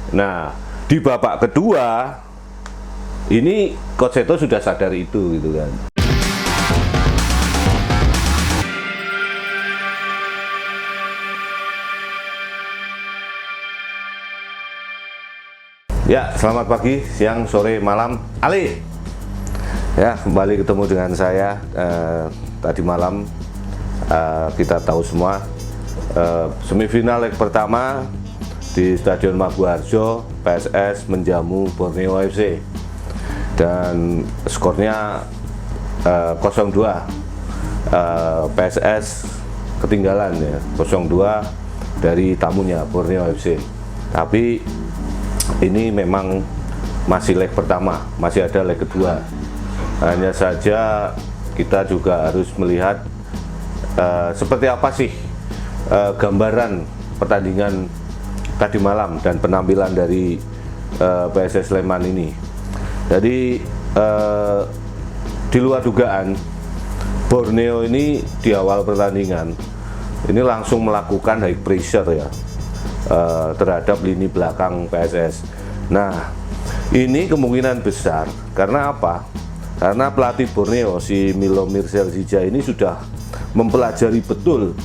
Nah, di babak kedua ini Coach Seto sudah sadar itu gitu kan. Ya, selamat pagi, siang, sore, malam, Ali. Ya, kembali ketemu dengan saya. Tadi malam kita tahu semua semifinal leg pertama di Stadion Maguwarjo, PSS menjamu Borneo FC dan skornya 0-2. PSS ketinggalan ya, 0-2 dari tamunya Borneo FC. Tapi ini memang masih leg pertama, masih ada leg kedua. Hanya saja kita juga harus melihat seperti apa sih gambaran pertandingan tadi malam dan penampilan dari PSS Sleman ini. Jadi di luar dugaan, Borneo ini di awal pertandingan ini langsung melakukan high pressure ya terhadap lini belakang PSS. Nah, ini kemungkinan besar karena apa? Karena pelatih Borneo si Milomir Selcija ini sudah mempelajari betul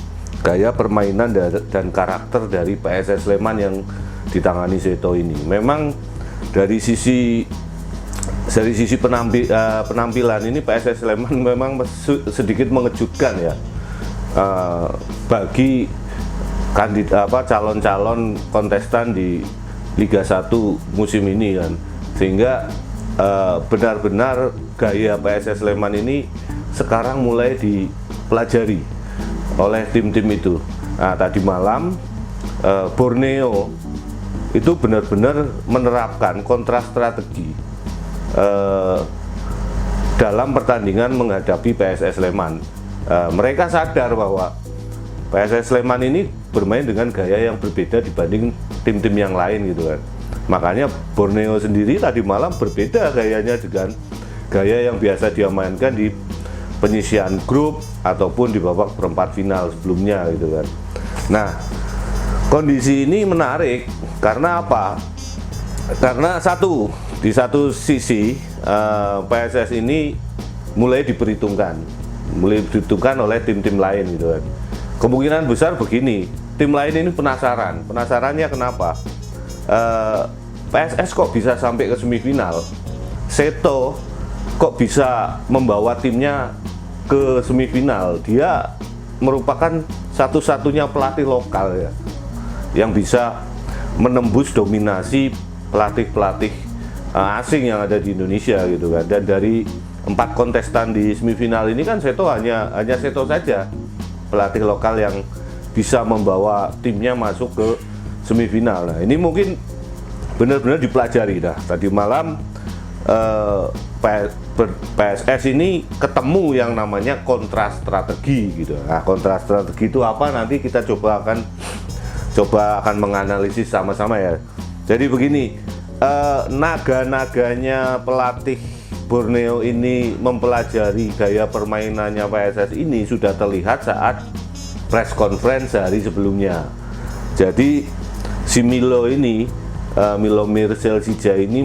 gaya permainan dan karakter dari PSS Sleman yang ditangani Seto ini. Memang dari sisi penampilan ini PSS Sleman memang sedikit mengejutkan ya bagi calon-calon kontestan di Liga 1 musim ini kan, sehingga benar-benar gaya PSS Sleman ini sekarang mulai dipelajari oleh tim-tim itu. Nah, tadi malam Borneo itu benar-benar menerapkan kontra strategi dalam pertandingan menghadapi PSS Sleman. Mereka sadar bahwa PSS Sleman ini bermain dengan gaya yang berbeda dibanding tim-tim yang lain gitu kan. Makanya Borneo sendiri tadi malam berbeda gayanya dengan gaya yang biasa dia mainkan di penyisian grup ataupun di babak perempat final sebelumnya gitu kan. Nah, kondisi ini menarik karena apa? Karena di satu sisi PSS ini mulai diperhitungkan oleh tim-tim lain gitu kan. Kemungkinan besar begini, tim lain ini penasarannya kenapa PSS kok bisa sampai ke semifinal, Seto kok bisa membawa timnya ke semifinal. Dia merupakan satu-satunya pelatih lokal ya yang bisa menembus dominasi pelatih-pelatih asing yang ada di Indonesia gitu kan. Dan dari 4 kontestan di semifinal ini kan Seto hanya Seto saja pelatih lokal yang bisa membawa timnya masuk ke semifinal. Nah, ini mungkin benar-benar dipelajari dah. Tadi malam PSS ini ketemu yang namanya kontra strategi gitu. Nah, kontra strategi itu apa? Nanti kita coba akan menganalisis sama-sama ya. Jadi begini, naga-naganya pelatih Borneo ini mempelajari gaya permainannya PSS ini sudah terlihat saat press conference hari sebelumnya. Jadi si Milomir Selcija ini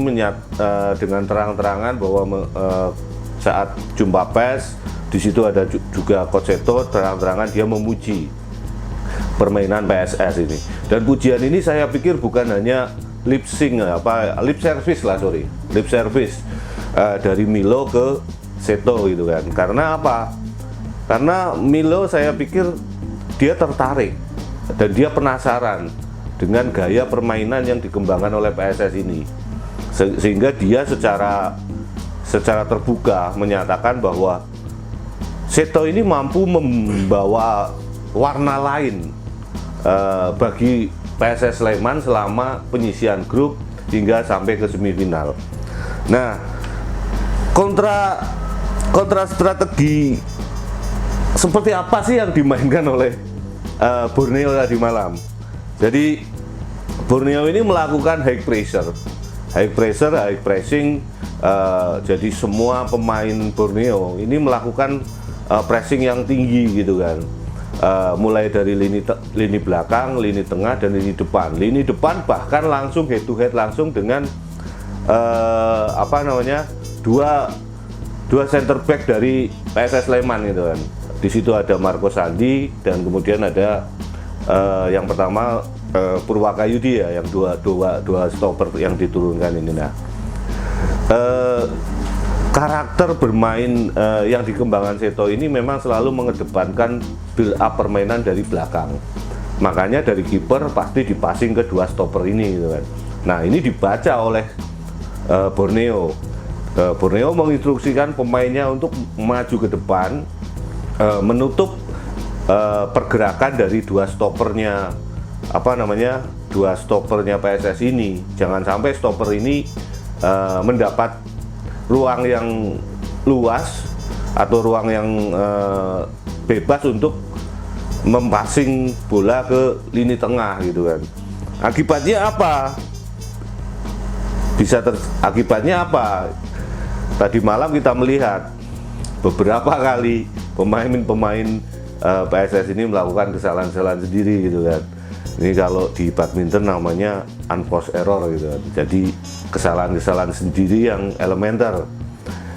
dengan terang-terangan bahwa saat jumpa pers di situ ada juga Coach Seto, terang-terangan dia memuji permainan PSS ini. Dan pujian ini saya pikir bukan hanya lip service dari Milo ke Seto gitu kan. Karena apa? Karena Milo saya pikir dia tertarik dan dia penasaran dengan gaya permainan yang dikembangkan oleh PSS ini, sehingga dia secara terbuka menyatakan bahwa Seto ini mampu membawa warna lain bagi PSS Sleman selama penyisian grup hingga sampai ke semifinal. Nah, kontra strategi seperti apa sih yang dimainkan oleh Borneo tadi malam? Jadi Borneo ini melakukan high pressing. Jadi semua pemain Borneo ini melakukan pressing yang tinggi gitu kan. Mulai dari lini lini belakang, lini tengah, dan lini depan. Lini depan bahkan langsung head to head langsung dengan dua center back dari PSS Sleman gitu kan. Di situ ada Marco Sandi dan kemudian ada yang pertama Purwakayudi ya, yang dua stopper yang diturunkan ini. Nah, karakter bermain yang dikembangkan Seto ini memang selalu mengedepankan build up permainan dari belakang. Makanya dari kiper pasti dipassing ke dua stopper ini gitu kan. Nah, ini dibaca oleh Borneo. Borneo menginstruksikan pemainnya untuk maju ke depan, menutup pergerakan dari dua stoppernya PSS ini. Jangan sampai stopper ini mendapat ruang yang luas atau ruang yang bebas untuk mempassing bola ke lini tengah gitu kan. Akibatnya apa? Akibatnya apa? Tadi malam kita melihat beberapa kali pemain PSS ini melakukan kesalahan-kesalahan sendiri gitu kan. Ini kalau di badminton namanya unforced error gitu kan. Jadi kesalahan-kesalahan sendiri yang elementer.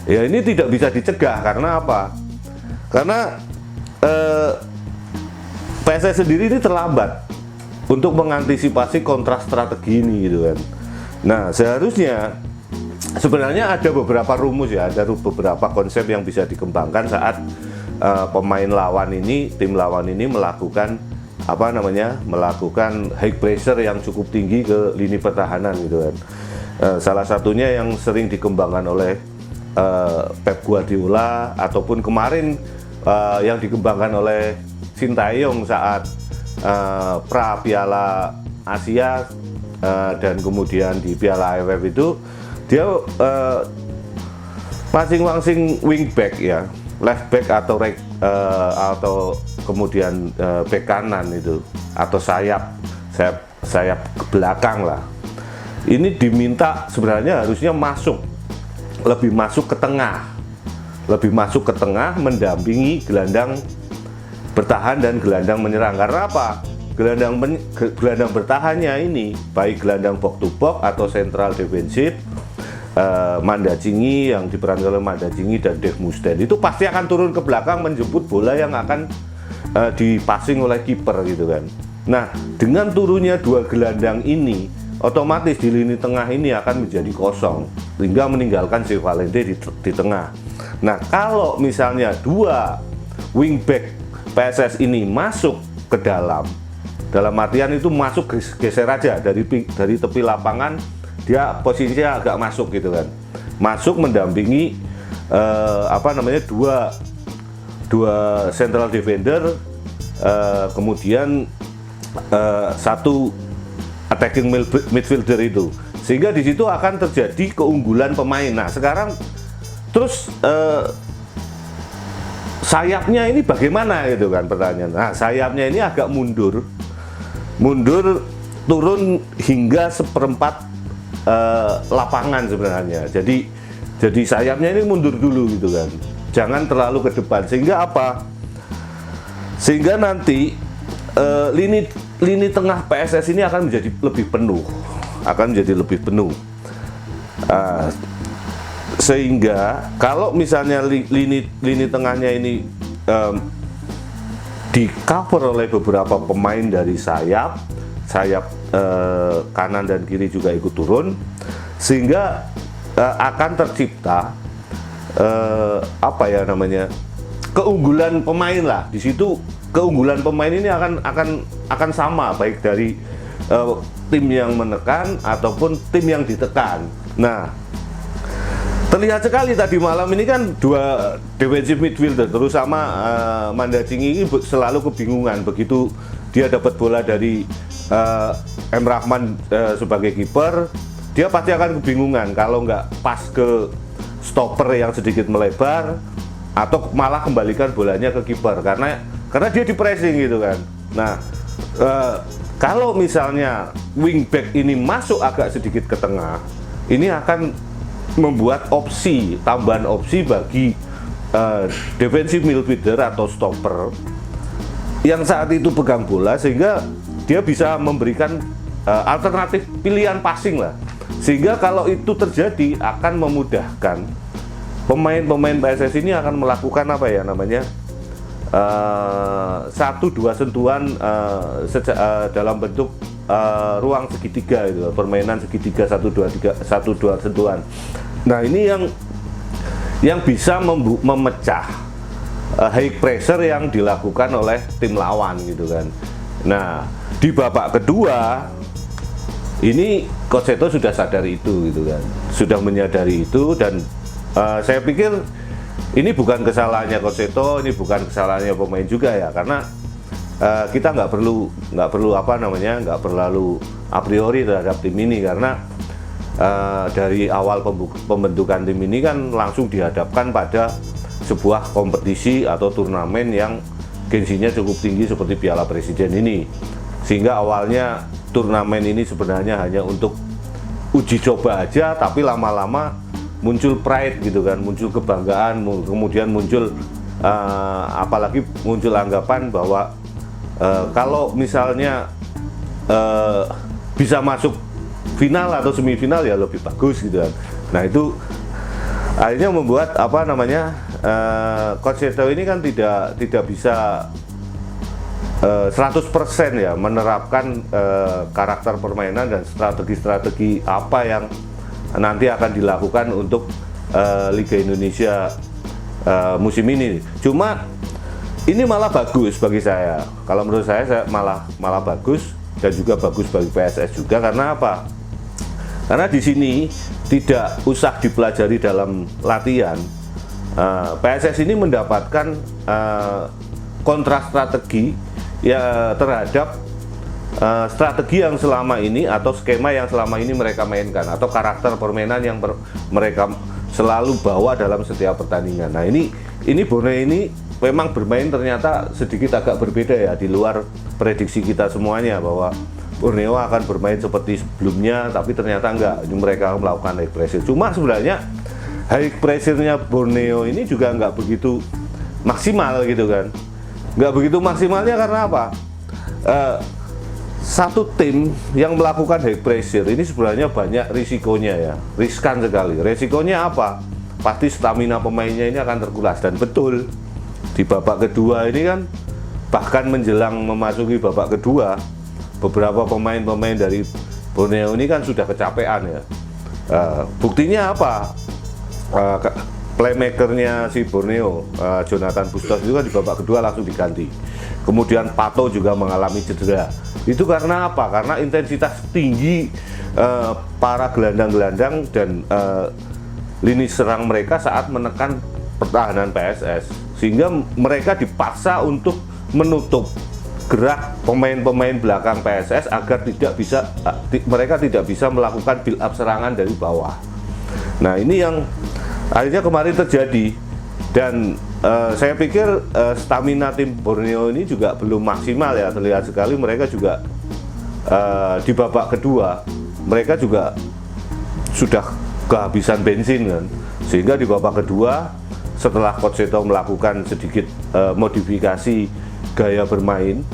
Ya ini tidak bisa dicegah karena apa? Karena PSS sendiri ini terlambat untuk mengantisipasi kontra strategi ini gitu kan. Nah, seharusnya sebenarnya ada beberapa rumus ya, ada beberapa konsep yang bisa dikembangkan saat pemain lawan ini, tim lawan ini melakukan melakukan high pressure yang cukup tinggi ke lini pertahanan gitu kan. Salah satunya yang sering dikembangkan oleh Pep Guardiola ataupun kemarin yang dikembangkan oleh Sintayong saat pra Piala Asia dan kemudian di Piala AFF itu dia masing-masing wingback ya, left back atau kemudian back kanan itu atau sayap ke belakang lah. Ini diminta sebenarnya harusnya lebih masuk ke tengah mendampingi gelandang bertahan dan gelandang menyerang. Karena apa? Gelandang bertahannya ini baik gelandang box to box atau central defensive, Mandacingi yang diperankan oleh Mandacingi dan Dave Mustaine itu pasti akan turun ke belakang menjemput bola yang akan dipassing oleh kiper gitu kan. Nah, dengan turunnya dua gelandang ini, otomatis di lini tengah ini akan menjadi kosong hingga meninggalkan Si Valente di tengah. Nah, kalau misalnya dua wingback PSS ini masuk ke dalam artian itu masuk geser aja dari tepi lapangan, dia posisinya agak masuk gitu kan, masuk mendampingi dua central defender, kemudian satu attacking midfielder itu, sehingga di situ akan terjadi keunggulan pemain. Nah, sekarang terus sayapnya ini bagaimana gitu kan pertanyaan. Nah, sayapnya ini agak mundur turun hingga seperempat lapangan sebenarnya. Jadi sayapnya ini mundur dulu gitu kan, jangan terlalu ke depan, sehingga apa? Sehingga nanti lini tengah PSS ini akan menjadi lebih penuh, sehingga kalau misalnya lini tengahnya ini di cover oleh beberapa pemain dari sayap kanan dan kiri juga ikut turun, sehingga akan tercipta keunggulan pemain lah. Di situ keunggulan pemain ini akan sama baik dari tim yang menekan ataupun tim yang ditekan. Nah, terlihat sekali tadi malam ini kan dua defensive midfielder terutama Mandacingi ini selalu kebingungan begitu dia dapat bola dari M. Rahman sebagai kiper, dia pasti akan kebingungan kalau nggak pas ke stopper yang sedikit melebar atau malah kembalikan bolanya ke kiper karena dia di pressing gitu kan. Nah, kalau misalnya wingback ini masuk agak sedikit ke tengah, ini akan membuat tambahan opsi bagi defensive midfielder atau stopper yang saat itu pegang bola, sehingga dia bisa memberikan alternatif pilihan passing lah, sehingga kalau itu terjadi akan memudahkan pemain-pemain PSS ini akan melakukan apa ya namanya, 1-2 sentuhan dalam bentuk ruang segitiga itu, permainan segitiga 1-2 sentuhan. Nah ini yang bisa memecah high pressure yang dilakukan oleh tim lawan gitu kan. Nah di babak kedua ini Coach Seto sudah sadar itu gitu kan, sudah menyadari itu, dan saya pikir ini bukan kesalahannya Coach Seto, ini bukan kesalahannya pemain juga ya, karena kita nggak perlu apa namanya, nggak perlu a priori terhadap tim ini, karena dari awal pembentukan tim ini kan langsung dihadapkan pada sebuah kompetisi atau turnamen yang gengsinya cukup tinggi seperti Piala Presiden ini, sehingga awalnya turnamen ini sebenarnya hanya untuk uji coba aja, tapi lama-lama muncul pride gitu kan, muncul kebanggaan, kemudian muncul apalagi muncul anggapan bahwa kalau misalnya bisa masuk final atau semifinal ya lebih bagus gitu kan. Nah itu akhirnya membuat apa namanya, Coach Seto ini kan tidak bisa 100% ya menerapkan karakter permainan dan strategi-strategi apa yang nanti akan dilakukan untuk Liga Indonesia musim ini. Cuma ini malah bagus bagi saya. Kalau menurut saya malah bagus, dan juga bagus bagi PSS juga. Karena apa? Karena di sini tidak usah dipelajari dalam latihan. PSS ini mendapatkan kontra strategi ya terhadap strategi yang selama ini atau skema yang selama ini mereka mainkan, atau karakter permainan yang mereka selalu bawa dalam setiap pertandingan. Nah ini Borneo ini memang bermain ternyata sedikit agak berbeda ya, di luar prediksi kita semuanya bahwa Borneo akan bermain seperti sebelumnya, tapi ternyata enggak, mereka melakukan high pressure. Cuma sebenarnya high pressure-nya Borneo ini juga enggak begitu maksimal gitu kan. Nggak begitu maksimalnya karena apa? Satu tim yang melakukan high pressure ini sebenarnya banyak risikonya ya, riskan sekali. Risikonya apa? Pasti stamina pemainnya ini akan terkuras, dan betul di babak kedua ini kan, bahkan menjelang memasuki babak kedua, beberapa pemain-pemain dari Borneo ini kan sudah kecapean ya. Buktinya apa? Playmakernya si Borneo, Jonathan Bustos itu kan di babak kedua langsung diganti. Kemudian Pato juga mengalami cedera. Itu karena apa? Karena intensitas tinggi para gelandang-gelandang dan lini serang mereka saat menekan pertahanan PSS, sehingga mereka dipaksa untuk menutup gerak pemain-pemain belakang PSS agar mereka tidak bisa melakukan build up serangan dari bawah. Nah ini yang akhirnya kemarin terjadi, dan saya pikir stamina tim Borneo ini juga belum maksimal ya. Terlihat sekali mereka juga di babak kedua mereka juga sudah kehabisan bensin kan, sehingga di babak kedua setelah Coach Seto melakukan sedikit modifikasi gaya bermain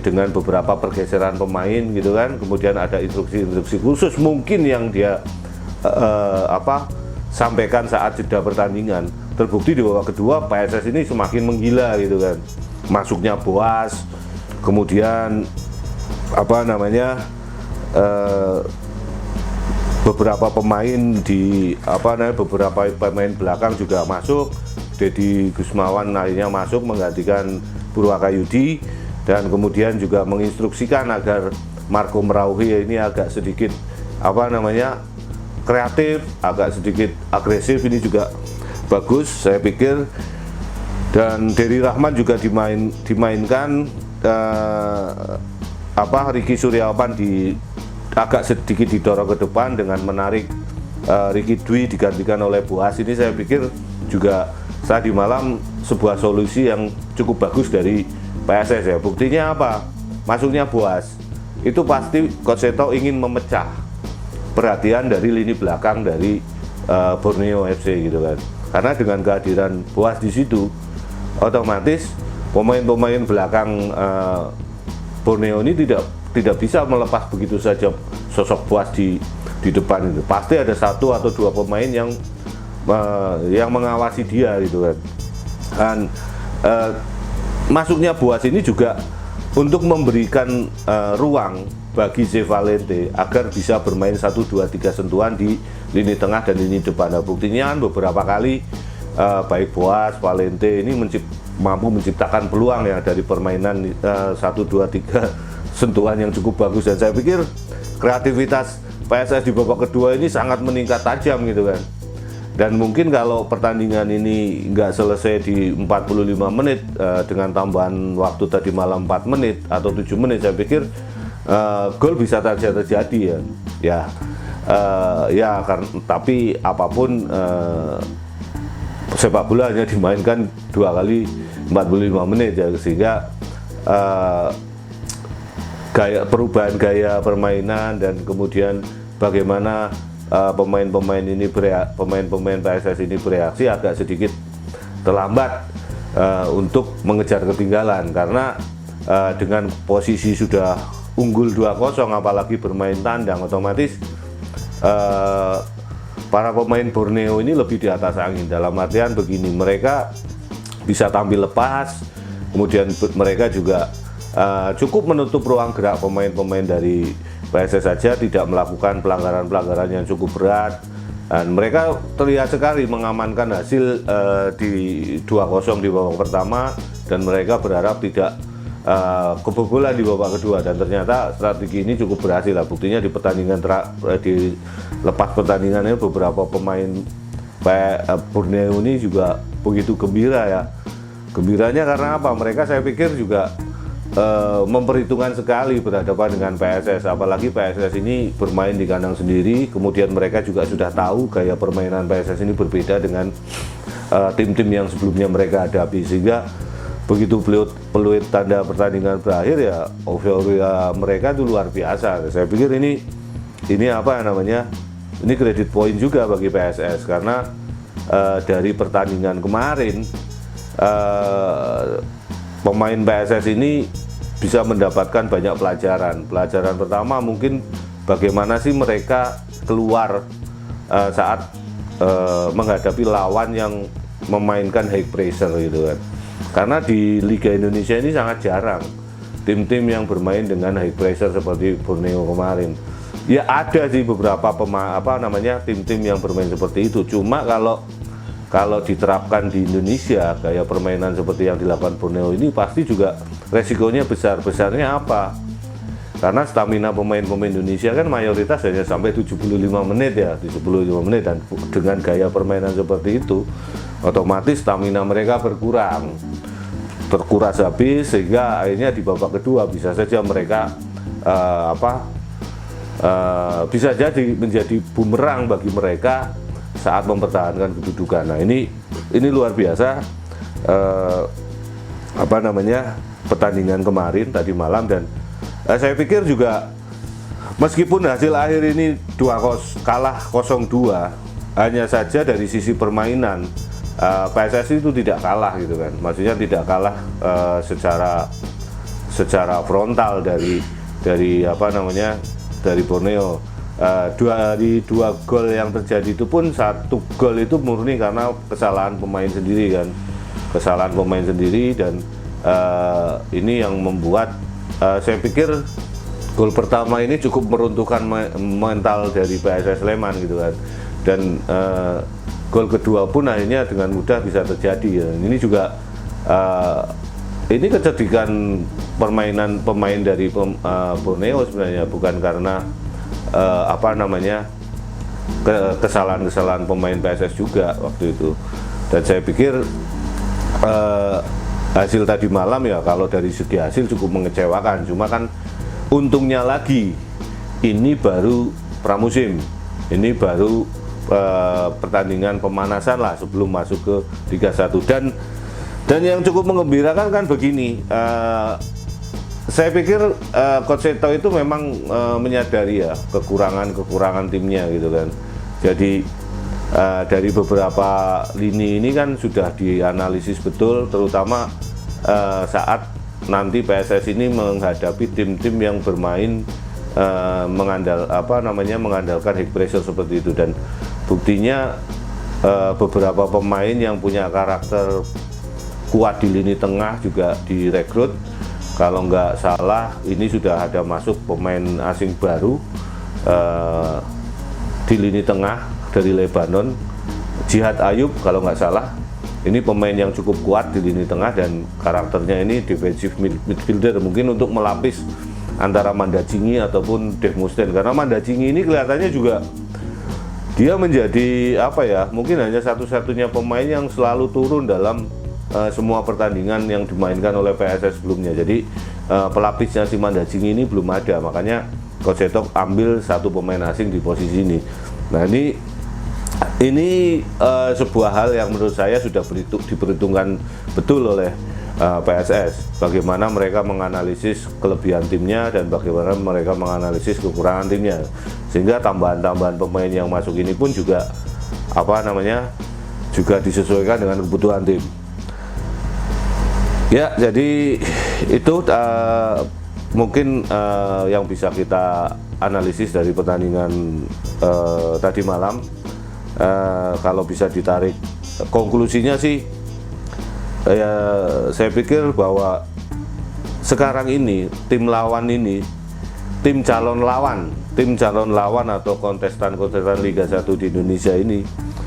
dengan beberapa pergeseran pemain gitu kan, kemudian ada instruksi-instruksi khusus mungkin yang dia sampaikan saat jeda pertandingan. Terbukti di babak kedua PSS ini semakin menggila gitu kan, masuknya Boas, kemudian apa namanya, beberapa pemain beberapa pemain belakang juga masuk. Deddy Gusmawan akhirnya masuk menggantikan Purwakayudi, dan kemudian juga menginstruksikan agar Marco Merauhi ini agak sedikit kreatif, agak sedikit agresif. Ini juga bagus saya pikir. Dan Dery Rahman juga dimainkan, Ricky Suryawan agak sedikit didorong ke depan dengan menarik Ricky Dwi digantikan oleh Boas. Ini saya pikir juga tadi malam sebuah solusi yang cukup bagus dari PSS ya. Buktinya apa? Masuknya Boas itu pasti Coach Seto ingin memecah perhatian dari lini belakang dari Borneo FC gitu kan. Karena dengan kehadiran Boas di situ, otomatis pemain-pemain belakang Borneo ini tidak bisa melepas begitu saja sosok Boas di depan itu. Pasti ada 1 atau 2 pemain yang mengawasi dia gitu kan. Dan masuknya Boas ini juga untuk memberikan ruang bagi Zé Valente agar bisa bermain 1, 2, 3 sentuhan di lini tengah dan lini depan. Nah, buktinya kan beberapa kali baik Boas, Valente ini mampu menciptakan peluang ya dari permainan 1, 2, 3 sentuhan yang cukup bagus. Dan saya pikir kreativitas PSS di babak kedua ini sangat meningkat tajam gitu kan. Dan mungkin kalau pertandingan ini nggak selesai di 45 menit dengan tambahan waktu tadi malam 4 menit atau 7 menit, saya pikir gol bisa terjadi ya. Tapi apapun sepak bola hanya dimainkan 2 kali 45 menit ya, sehingga perubahan gaya permainan dan kemudian bagaimana pemain-pemain PSS ini bereaksi agak sedikit terlambat untuk mengejar ketinggalan, karena dengan posisi sudah unggul 2-0 apalagi bermain tandang, otomatis para pemain Borneo ini lebih di atas angin. Dalam artian begini, mereka bisa tampil lepas, kemudian mereka juga cukup menutup ruang gerak pemain-pemain dari PSS saja, tidak melakukan pelanggaran-pelanggaran yang cukup berat, dan mereka terlihat sekali mengamankan hasil di 2-0 di babak pertama, dan mereka berharap tidak kebobolan di babak kedua, dan ternyata strategi ini cukup berhasil lah. Buktinya di pertandingan di lepas pertandingannya beberapa pemain Borneo ini juga begitu gembira ya. Gembiranya karena apa? Mereka saya pikir juga memperhitungkan sekali berhadapan dengan PSS, apalagi PSS ini bermain di kandang sendiri, kemudian mereka juga sudah tahu gaya permainan PSS ini berbeda dengan tim-tim yang sebelumnya mereka hadapi, sehingga begitu peluit tanda pertandingan berakhir ya euforia mereka itu luar biasa. Saya pikir ini apa namanya, ini kredit poin juga bagi PSS, karena dari pertandingan kemarin pemain PSS ini bisa mendapatkan banyak pelajaran. Pelajaran pertama mungkin bagaimana sih mereka keluar saat menghadapi lawan yang memainkan high pressure gitu kan. Karena di Liga Indonesia ini sangat jarang tim-tim yang bermain dengan high pressure seperti Borneo kemarin. Ya ada sih beberapa tim-tim yang bermain seperti itu. Cuma kalau diterapkan di Indonesia gaya permainan seperti yang dilakukan Borneo ini, pasti juga resikonya besar. Besarnya apa? Karena stamina pemain-pemain Indonesia kan mayoritas hanya sampai 75 menit ya, 75 menit, dan dengan gaya permainan seperti itu otomatis stamina mereka terkuras habis, sehingga akhirnya di babak kedua bisa saja mereka bisa jadi menjadi bumerang bagi mereka saat mempertahankan kedudukan. Nah ini luar biasa pertandingan kemarin tadi malam, dan saya pikir juga meskipun hasil akhir ini kalah 0-2, hanya saja dari sisi permainan PSSI itu tidak kalah gitu kan, maksudnya tidak kalah secara frontal dari Borneo. Dua gol yang terjadi itu pun, 1 gol itu murni karena kesalahan pemain sendiri kan, dan ini yang membuat saya pikir gol pertama ini cukup meruntuhkan mental dari PSS Sleman gitu kan, dan gol kedua pun akhirnya dengan mudah bisa terjadi ya. Ini juga ini kecerdikan permainan pemain dari Borneo sebenarnya, bukan karena kesalahan-kesalahan pemain PSS juga waktu itu. Dan saya pikir hasil tadi malam ya, kalau dari segi hasil cukup mengecewakan. Cuma kan untungnya lagi ini baru pramusim, ini baru pertandingan pemanasan lah sebelum masuk ke Liga 1. Dan yang cukup menggembirakan kan begini, saya pikir Coach Seto itu memang menyadari ya kekurangan timnya gitu kan. Jadi dari beberapa lini ini kan sudah dianalisis betul, terutama saat nanti PSS ini menghadapi tim-tim yang bermain mengandalkan high pressure seperti itu. Dan buktinya beberapa pemain yang punya karakter kuat di lini tengah juga direkrut. Kalau nggak salah ini sudah ada masuk pemain asing baru di lini tengah dari Lebanon, Jihad Ayub kalau nggak salah. Ini pemain yang cukup kuat di lini tengah dan karakternya ini defensive midfielder, mungkin untuk melapis antara Mandacingi ataupun Dave Mustaine. Karena Mandacingi ini kelihatannya juga dia menjadi mungkin hanya satu-satunya pemain yang selalu turun dalam semua pertandingan yang dimainkan oleh PSS sebelumnya. Jadi pelapisnya si Mandacingi ini belum ada, makanya Coach Seto ambil satu pemain asing di posisi ini. Nah ini sebuah hal yang menurut saya sudah diperhitungkan betul oleh PSS. Bagaimana mereka menganalisis kelebihan timnya dan bagaimana mereka menganalisis kekurangan timnya, sehingga tambahan-tambahan pemain yang masuk ini pun juga juga disesuaikan dengan kebutuhan tim. Ya, jadi itu mungkin yang bisa kita analisis dari pertandingan tadi malam. Kalau bisa ditarik konklusinya sih, saya pikir bahwa sekarang ini tim calon lawan atau kontestan Liga 1 di Indonesia ini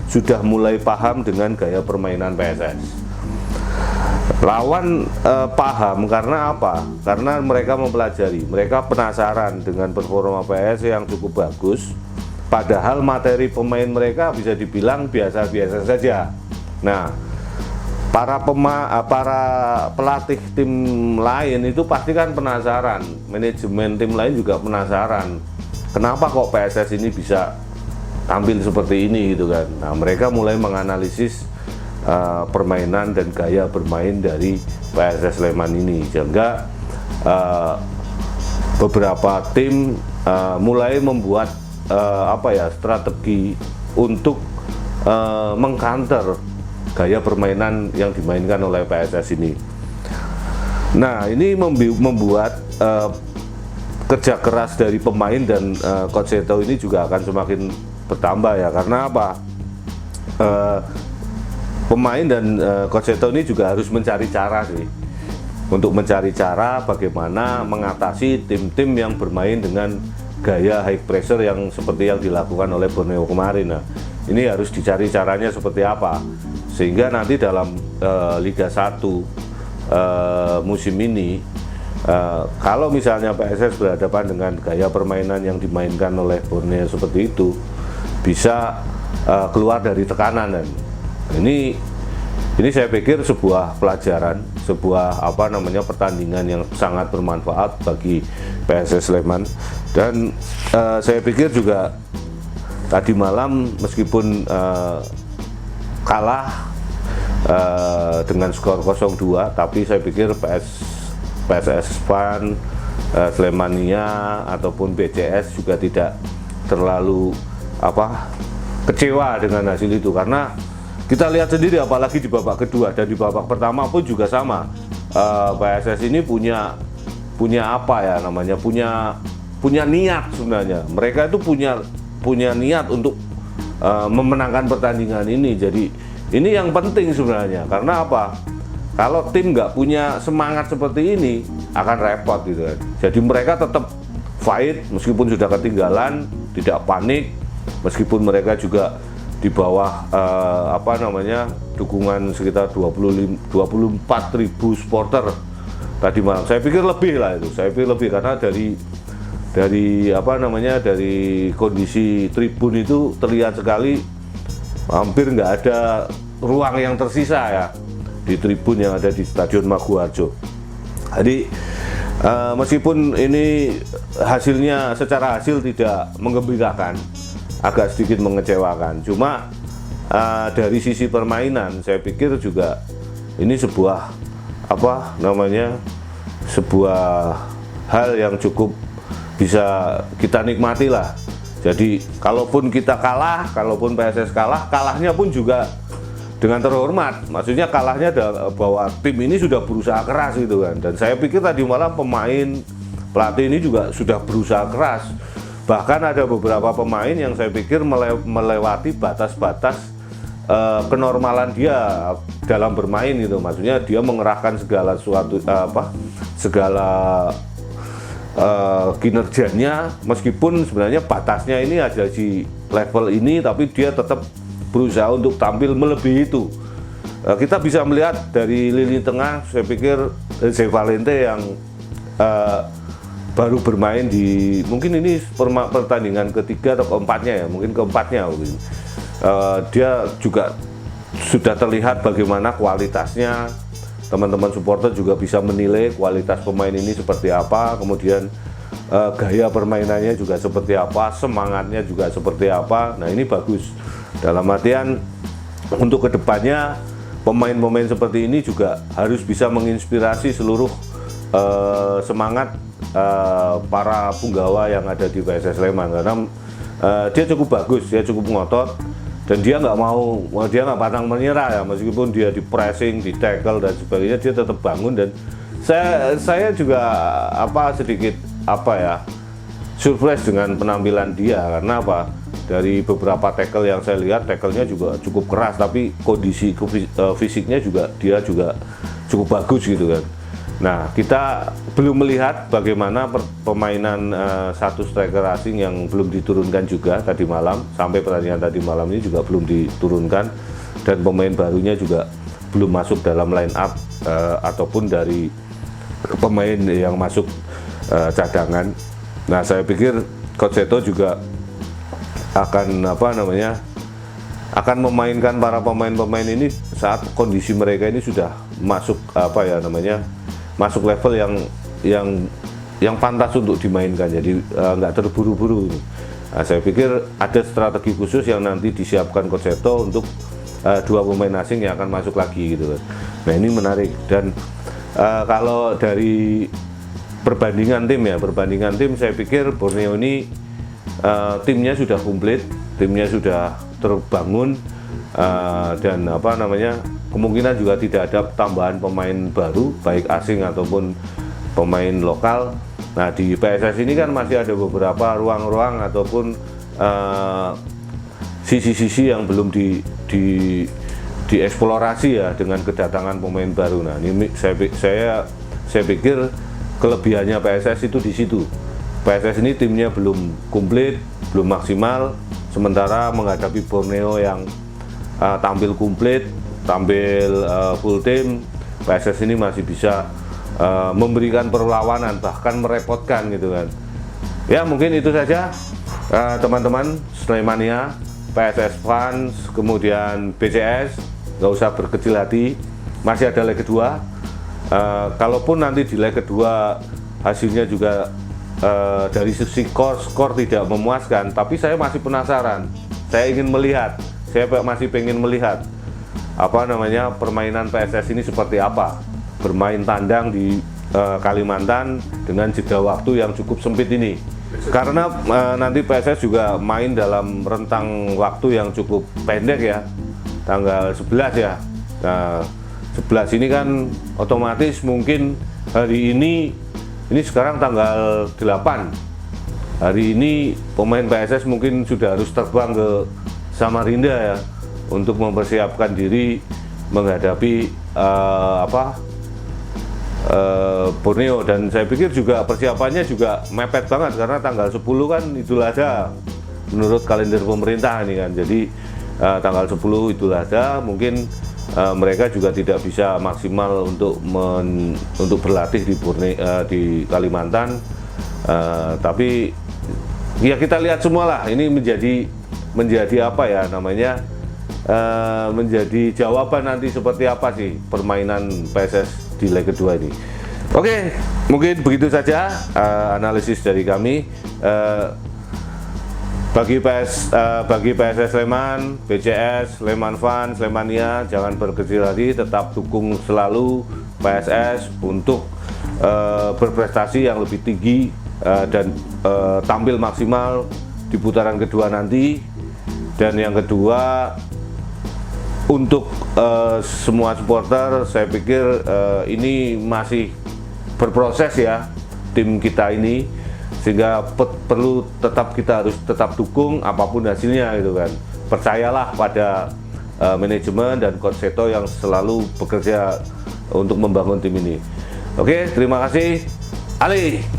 sudah mulai paham dengan gaya permainan PSS. Lawan paham karena apa? Karena mereka mempelajari, mereka penasaran dengan performa PSS yang cukup bagus. Padahal materi pemain mereka bisa dibilang biasa-biasa saja. Nah, para pelatih tim lain itu pasti kan penasaran, manajemen tim lain juga penasaran. Kenapa kok PSS ini bisa tampil seperti ini gitu kan? Nah, mereka mulai menganalisis permainan dan gaya bermain dari PSS Sleman ini, sehingga beberapa tim mulai membuat strategi untuk mengcounter gaya permainan yang dimainkan oleh PSS ini. Nah, ini membuat kerja keras dari pemain dan Coach Seto ini juga akan semakin bertambah ya. Karena apa? Pemain dan Coach Seto ini juga harus mencari cara sih, untuk mencari cara bagaimana mengatasi tim-tim yang bermain dengan gaya high pressure yang seperti yang dilakukan oleh Borneo kemarin. Nah, ini harus dicari caranya seperti apa, sehingga nanti dalam Liga 1 musim ini, kalau misalnya PSS berhadapan dengan gaya permainan yang dimainkan oleh Borneo seperti itu, bisa keluar dari tekanan. Dan ini saya pikir sebuah pelajaran, sebuah pertandingan yang sangat bermanfaat bagi PSS Sleman. Dan saya pikir juga tadi malam meskipun kalah dengan skor 0-2, tapi saya pikir PSS Fan, Slemania ataupun BCS juga tidak terlalu kecewa dengan hasil itu, karena kita lihat sendiri apalagi di babak kedua dan di babak pertama pun juga sama. PSS ini punya niat sebenarnya. Mereka itu punya niat untuk memenangkan pertandingan ini. Jadi ini yang penting sebenarnya. Karena apa? Kalau tim nggak punya semangat seperti ini akan repot gitu kan. Jadi mereka tetap fight meskipun sudah ketinggalan, tidak panik, meskipun mereka juga di bawah dukungan sekitar 24.000 supporter tadi malam. Saya pikir lebih lah itu. Saya pikir lebih karena dari kondisi tribun itu terlihat sekali hampir nggak ada ruang yang tersisa ya di tribun yang ada di Stadion Maguwarjo. Jadi meskipun ini hasilnya secara hasil tidak menggembirakan, agak sedikit mengecewakan, cuma dari sisi permainan saya pikir juga ini sebuah sebuah hal yang cukup bisa kita nikmati lah. Jadi kalaupun kita kalah, kalaupun PSS kalah, kalahnya pun juga dengan terhormat, maksudnya kalahnya bahwa tim ini sudah berusaha keras gitu kan. Dan saya pikir tadi malam pemain pelatih ini juga sudah berusaha keras, bahkan ada beberapa pemain yang saya pikir melewati batas-batas kenormalan dia dalam bermain gitu. Maksudnya dia mengerahkan segala kinerjanya, meskipun sebenarnya batasnya ini ada di level ini, tapi dia tetap berusaha untuk tampil melebihi itu. Kita bisa melihat dari lini tengah, saya pikir Jose Valente yang baru bermain di, mungkin ini pertandingan ketiga atau keempatnya ya, mungkin keempatnya. Dia juga sudah terlihat bagaimana kualitasnya. Teman-teman supporter juga bisa menilai kualitas pemain ini seperti apa, kemudian gaya permainannya juga seperti apa, semangatnya juga seperti apa. Nah, ini bagus. Dalam artian untuk kedepannya pemain-pemain seperti ini juga harus bisa menginspirasi seluruh semangat para punggawa yang ada di PSS Sleman, karena dia cukup bagus, dia cukup ngotot, dan dia nggak pantang menyerah ya, meskipun dia di pressing, di tackle dan sebagainya, dia tetap bangun. Dan saya juga sedikit surprise dengan penampilan dia, karena dari beberapa tackle yang saya lihat, tackle-nya juga cukup keras, tapi kondisi fisiknya dia juga cukup bagus gitu kan. Nah, kita belum melihat bagaimana permainan satu striker asing yang belum diturunkan juga tadi malam. Sampai pertandingan tadi malam ini juga belum diturunkan, dan pemain barunya juga belum masuk dalam line up ataupun dari pemain yang masuk cadangan. Nah, saya pikir Coach Seto juga akan akan memainkan para pemain-pemain ini saat kondisi mereka ini sudah masuk masuk level yang pantas untuk dimainkan. Jadi nggak terburu-buru ini. Nah, saya pikir ada strategi khusus yang nanti disiapkan Coach Seto untuk dua pemain asing yang akan masuk lagi gitu kan. Nah, ini menarik. Dan kalau dari perbandingan tim saya pikir Borneo ini timnya sudah komplit, timnya sudah terbangun, dan kemungkinan juga tidak ada tambahan pemain baru baik asing ataupun pemain lokal. Nah, di PSS ini kan masih ada beberapa ruang-ruang ataupun sisi-sisi yang belum dieksplorasi ya dengan kedatangan pemain baru. Nah, ini saya pikir kelebihannya PSS itu di situ. PSS ini timnya belum komplit, belum maksimal, sementara menghadapi Borneo yang tampil komplit, tampil full tim, PSS ini masih bisa memberikan perlawanan, bahkan merepotkan gitu kan. Ya, mungkin itu saja teman-teman Slemania, PSS fans, kemudian BCS, nggak usah berkecil hati, masih ada leg kedua. Kalaupun nanti di leg kedua hasilnya juga dari sisi skor tidak memuaskan, tapi saya masih penasaran. Saya masih pengen melihat permainan PSS ini seperti apa. Bermain tandang di Kalimantan dengan jeda waktu yang cukup sempit ini. Karena nanti PSS juga main dalam rentang waktu yang cukup pendek ya. Tanggal 11 ya. Nah, 11 ini kan otomatis mungkin hari ini sekarang tanggal 8. Hari ini pemain PSS mungkin sudah harus terbang ke Samarinda ya, untuk mempersiapkan diri menghadapi Borneo. Dan saya pikir juga persiapannya juga mepet banget, karena tanggal 10 kan Idul Adha menurut kalender pemerintah ini kan. Jadi tanggal 10 Idul Adha mungkin mereka juga tidak bisa maksimal untuk berlatih di Kalimantan, tapi ya kita lihat semua lah, ini menjadi menjadi jawaban nanti seperti apa sih permainan PSS di leg kedua ini. Oke, mungkin begitu saja analisis dari kami. Bagi PSS Sleman, BCS, Sleman Fans, Slemania, jangan berkecil hati, tetap dukung selalu PSS untuk berprestasi yang lebih tinggi dan tampil maksimal di putaran kedua nanti. Dan yang kedua, untuk semua supporter, saya pikir ini masih berproses ya tim kita ini, sehingga perlu kita harus tetap dukung apapun hasilnya gitu kan. Percayalah pada manajemen dan Coach Seto yang selalu bekerja untuk membangun tim ini. Oke, terima kasih. Ali.